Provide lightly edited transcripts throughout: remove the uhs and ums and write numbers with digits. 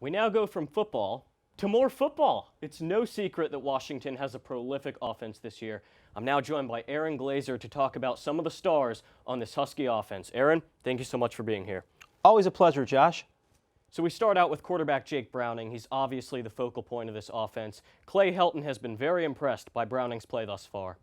We now go from football to more football. It's no secret that Washington has a prolific offense this year. I'm now joined by Aaron Glazer to talk about some of the stars on this Husky offense. Aaron, thank you so much for being here. Always a pleasure, Josh. So we start out with quarterback Jake Browning. He's obviously the focal point of this offense. Clay Helton has been very impressed by Browning's play thus far.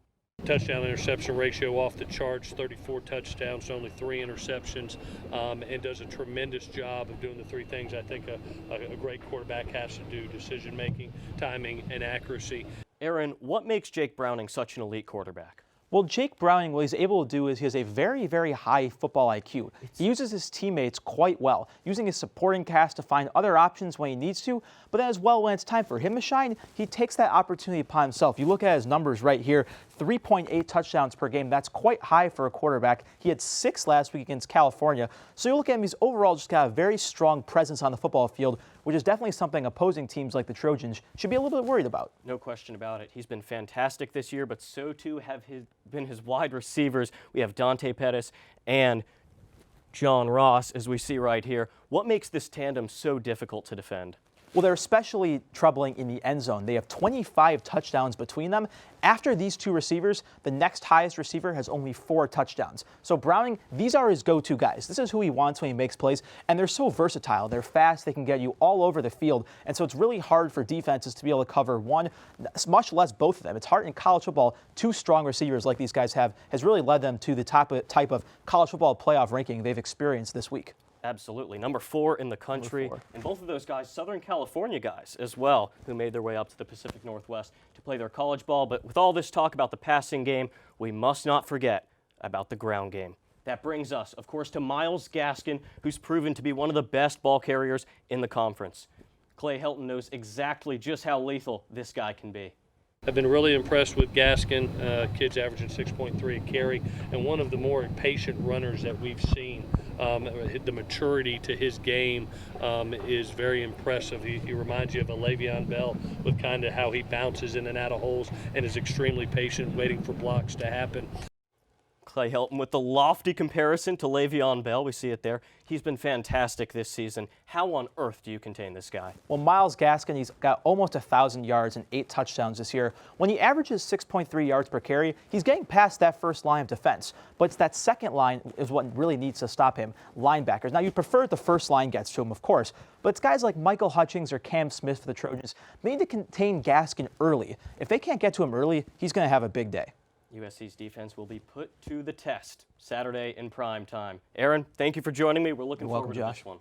Touchdown interception ratio off the charts, 34 touchdowns, only 3 interceptions, and does a tremendous job of doing the three things I think a great quarterback has to do: decision making, timing, and accuracy. Aaron, what makes Jake Browning such an elite quarterback? Well, Jake Browning, what he's able to do is he has a very, very high football IQ. He uses his teammates quite well, using his supporting cast to find other options when he needs to, but then as well, when it's time for him to shine, he takes that opportunity upon himself. You look at his numbers right here, 3.8 touchdowns per game. That's quite high for a quarterback. He had 6 last week against California. So you look at him, he's overall just got a very strong presence on the football field, which is definitely something opposing teams like the Trojans should be a little bit worried about. No question about it. He's been fantastic this year, but so too have been his wide receivers. We have Dante Pettis and John Ross, as we see right here. What makes this tandem so difficult to defend? Well, they're especially troubling in the end zone. They have 25 touchdowns between them. After these two receivers, the next highest receiver has only 4 touchdowns. So Browning, these are his go-to guys. This is who he wants when he makes plays, and they're so versatile. They're fast. They can get you all over the field, and so it's really hard for defenses to be able to cover one, much less both of them. It's hard in college football. 2 strong receivers like these guys have has really led them to the type of college football playoff ranking they've experienced this week. Absolutely. Number 4 in the country. And both of those guys, Southern California guys as well, who made their way up to the Pacific Northwest to play their college ball. But with all this talk about the passing game, we must not forget about the ground game. That brings us, of course, to Myles Gaskin, who's proven to be one of the best ball carriers in the conference. Clay Helton knows exactly just how lethal this guy can be. I've been really impressed with Gaskin. Kid's averaging 6.3 a carry, and one of the more patient runners that we've seen. The maturity to his game is very impressive. He reminds you of a Le'Veon Bell with kind of how he bounces in and out of holes and is extremely patient, waiting for blocks to happen. Clay Helton with the lofty comparison to Le'Veon Bell. We see it there. He's been fantastic this season. How on earth do you contain this guy? Well, Myles Gaskin, he's got almost 1,000 yards and 8 touchdowns this year. When he averages 6.3 yards per carry, he's getting past that first line of defense. But it's that second line is what really needs to stop him, linebackers. Now, you'd prefer the first line gets to him, of course, but it's guys like Michael Hutchings or Cam Smith for the Trojans. They need to contain Gaskin early. If they can't get to him early, he's going to have a big day. USC's defense will be put to the test Saturday in prime time. Aaron, thank you for joining me. We're looking forward to this one.